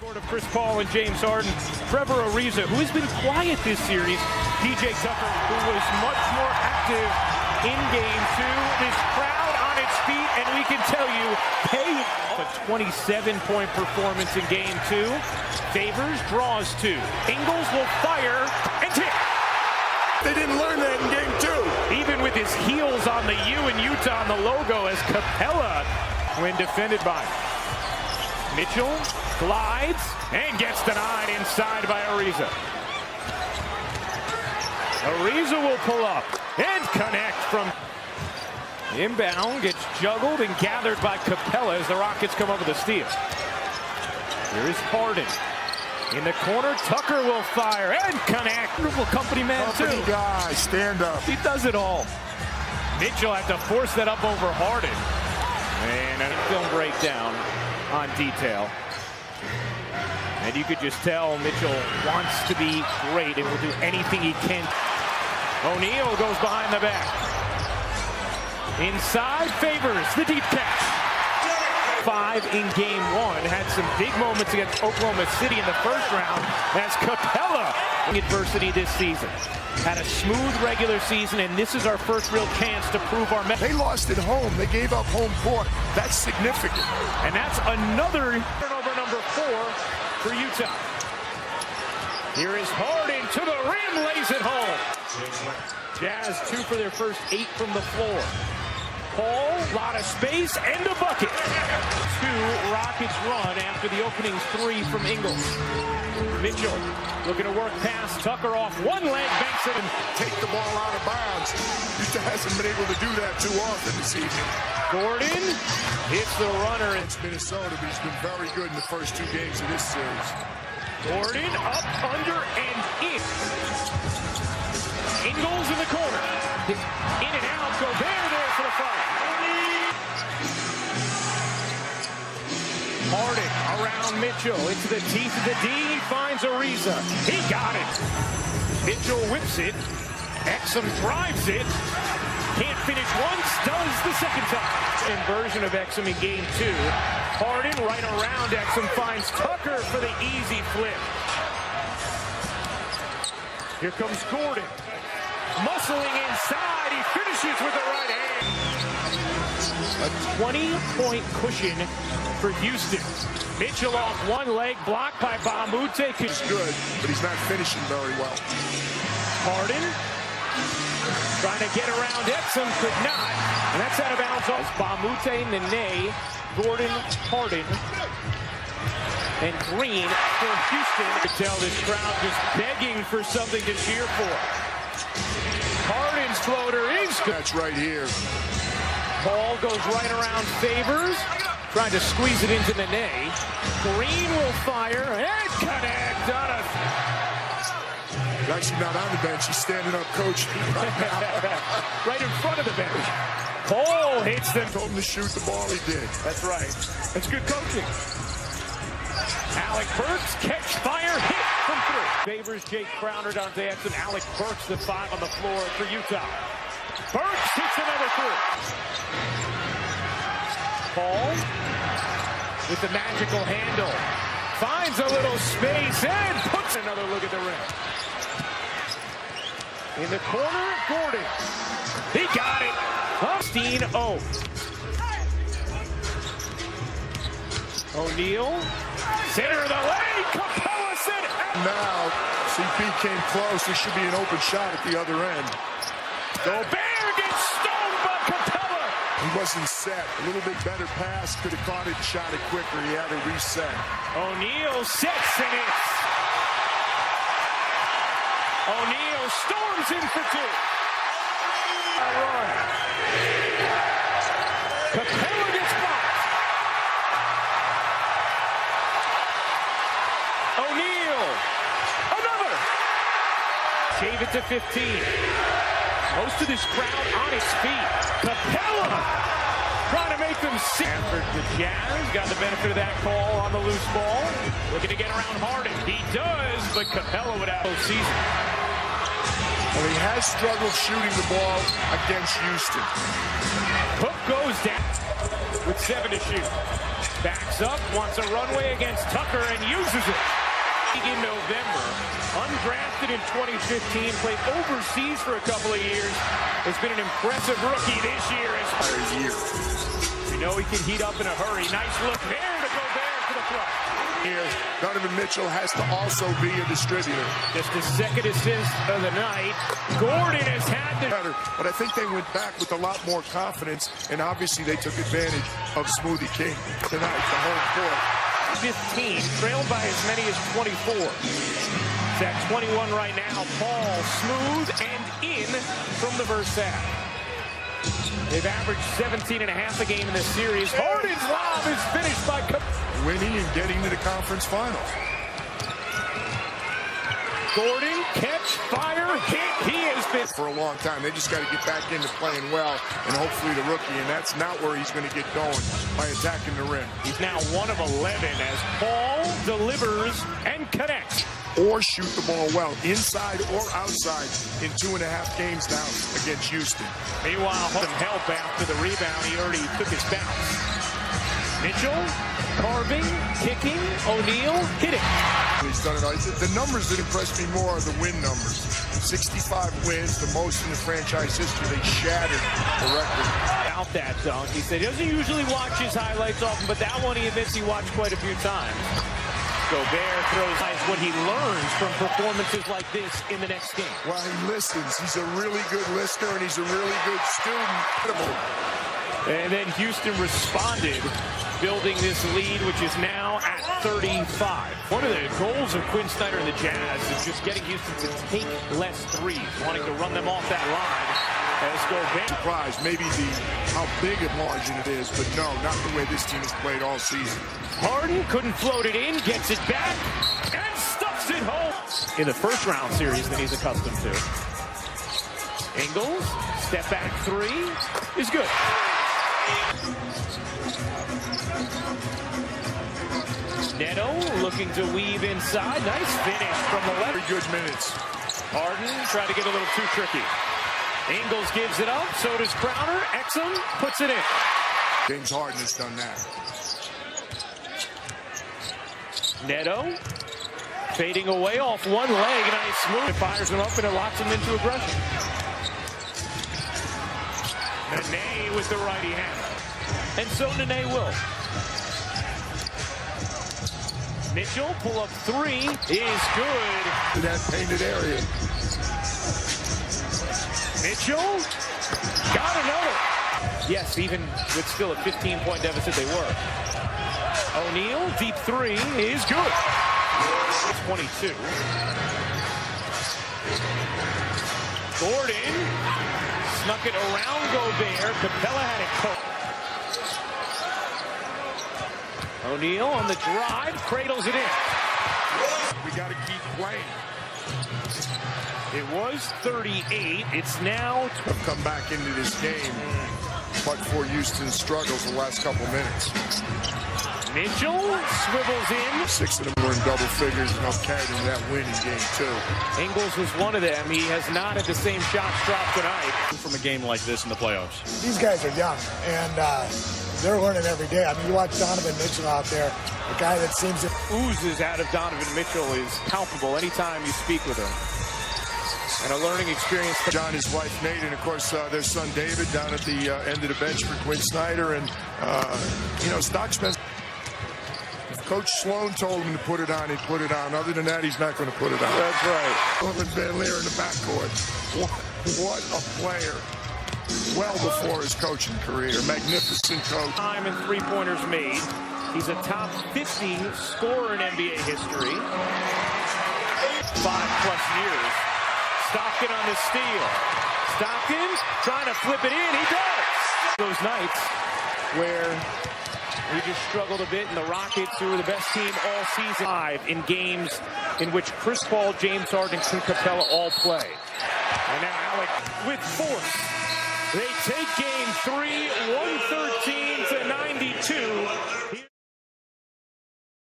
Of Chris Paul and James Harden, Trevor Ariza, who has been quiet this series, PJ Tucker, who was much more active in game two. This crowd on its feet, and we can tell you, a 27-point performance in game two. Favors, draws two. Ingles will fire and hit. They didn't learn that in game two. Even with his heels on the U in Utah on the logo as Capella, when defended by Mitchell, glides and gets denied inside by Ariza. Ariza will pull up and connect from inbound, gets juggled and gathered by Capella as the Rockets come up with a steal. Here is Harden. In the corner, Tucker will fire and connect. Beautiful company man too. Guy, stand up. He does it all. Mitchell had to force that up over Harden. And a film breakdown on detail. And you could just tell Mitchell wants to be great and will do anything he can. O'Neal goes behind the back. Inside, Favors the deep catch. 5 in game one. Had some big moments against Oklahoma City in the first round as Capella adversity this season. Had a smooth regular season, and this is our first real chance to prove our message. They lost at home. They gave up home court. That's significant. And that's another turnover number 4 for Utah. Here is Harden to the rim, lays it home. Jazz 2 for their first 8 from the floor. Paul, lot of space, and a bucket. 2 Rockets run after the opening 3 from Ingles. Mitchell looking to work past Tucker off one leg, banks it, and take the ball out of bounds. Utah hasn't been able to do that too often this evening. Gordon hits the runner. It's Minnesota, but he's been very good in the first 2 games of this series. Gordon up, under, and in. Ingles in the corner. In and out, Gobert there for the foul. Harden around Mitchell into the teeth of the D. He finds Ariza. He got it. Mitchell whips it. Exum drives it. Can't finish once, does the second time. Inversion of Exum in game 2. Harden right around Exum finds Tucker for the easy flip. Here comes Gordon. Muscling inside, he finishes with the right hand. A 20-point cushion for Houston. Mitchell off one leg, blocked by Bamute. He's good, but he's not finishing very well. Harden trying to get around Exum, could not. And that's out of bounds. Bamute, Nene, Gordon, Harden, and Green for Houston. You can tell this crowd just begging for something to cheer for. Harden's floater is good. That's right here. Paul goes right around Favors, trying to squeeze it into Nene. Green will fire and connect on a... He's actually not on the bench. He's standing up coaching right now. Right in front of the bench. Paul hits them. Told him to shoot the ball, he did. That's right. That's good coaching. Alec Burks, catch, fire, hit from 3. Favors Jake Crowder, Dante Exum. Alec Burks, the 5 on the floor for Utah. Burks hits another 3. Paul with the magical handle. Finds a little space and puts another look at the rim. In the corner, Gordon. He got it. 16-0. O'Neal. Center of the lane. Capella said. Now, CP came close. There should be an open shot at the other end. Gobert gets stoned by Capella. He wasn't set. A little bit better pass. Could have caught it and shot it quicker. He had to reset. O'Neal sets and hits. O'Neal storms in for 2. Run. Capella gets blocked. O'Neal. Another. Shave it to 15. Most of this crowd on its feet. Capella trying to make them sick. The Jazz got the benefit of that call on the loose ball. Looking to get around Harden. He does, but Capella would have season. Well, he has struggled shooting the ball against Houston. Hook goes down. with 7 to shoot. Backs up, wants a runway against Tucker and uses it. In November, undrafted in 2015, played overseas for a couple of years. Has been an impressive rookie this year. We know he can heat up in a hurry. Nice look there to Gobert for the front. Here, Donovan Mitchell has to also be a distributor. Just his second assist of the night. Gordon has had to... But I think they went back with a lot more confidence, and obviously they took advantage of Smoothie King tonight, the home court. 15, trailed by as many as 24. It's at 21 right now. Paul smooth and in from the first half. They've averaged 17.5 a game in this series. Harden's lob is finished by winning and getting to the conference final. Gordon, catch, fire, hit. He has been for a long time. They just got to get back into playing well, and hopefully the rookie, and that's not where he's going to get going, by attacking the rim. He's now 1 of 11 as Paul delivers and connects. Or shoot the ball well, inside or outside, in 2.5 games now against Houston. Meanwhile, some help after the rebound. He already took his bounce. Mitchell, carving, kicking, O'Neal, hitting. He's done it. The numbers that impress me more are the win numbers. 65 wins, the most in the franchise history. They shattered the record. Out that dunk. He said he doesn't usually watch his highlights often, but that one he admits he watched quite a few times. Gobert throws what he learns from performances like this in the next game. Well, he listens. He's a really good listener, and he's a really good student. And then Houston responded, building this lead, which is now at 35. One of the goals of Quinn Snyder and the Jazz is just getting Houston to take less threes, wanting to run them off that line. As Gobert. Surprise, maybe how big a margin it is, but no, not the way this team has played all season. Harden couldn't float it in, gets it back, and stuffs it home. In the first round series that he's accustomed to. Ingles, step back 3 is good. Neto looking to weave inside. Nice finish from the left. Very good minutes. Harden tried to get a little too tricky. Ingles gives it up. So does Crowder. Exum puts it in. James Harden has done that. Neto fading away off one leg. Nice move. It fires him up and it locks him into aggression. Nene with the righty hand. And so Nene will. Mitchell, pull up 3 is good. In that painted area. Mitchell got another. Yes, even with still a 15-point deficit, they were. O'Neal, deep 3 is good. 22. Gordon snuck it around Gobert. Capella had it caught. O'Neal on the drive, cradles it in. We got to keep playing. It was 38. It's now... Have come back into this game, but for Houston's struggles the last couple minutes. Mitchell swivels in. 6 of them were in double figures and helped carry them to that win in game 2. Ingles was one of them. He has not had the same shots dropped tonight. From a game like this in the playoffs. These guys are young, and they're learning every day. I mean, you watch Donovan Mitchell out there, a guy that seems to... Oozes out of Donovan Mitchell is palpable anytime you speak with him. And a learning experience. John, his wife, Nate, and, of course, their son, David, down at the end of the bench for Quinn Snyder. And, Stockspence... Coach Sloan told him to put it on, he'd put it on. Other than that, he's not going to put it on. That's right. Norman Van Leer in the backcourt. What a player. Well before his coaching career. Magnificent coach. Time and three-pointers made. He's a top 50 scorer in NBA history. 5+ years. Stockton on the steal. Stockton trying to flip it in. He does. Those nights where we just struggled a bit, and the Rockets, who were the best team all season, 5 in games in which Chris Paul, James Harden, and Capella all play. And now Alec with force. They take game 3, 113 to 92.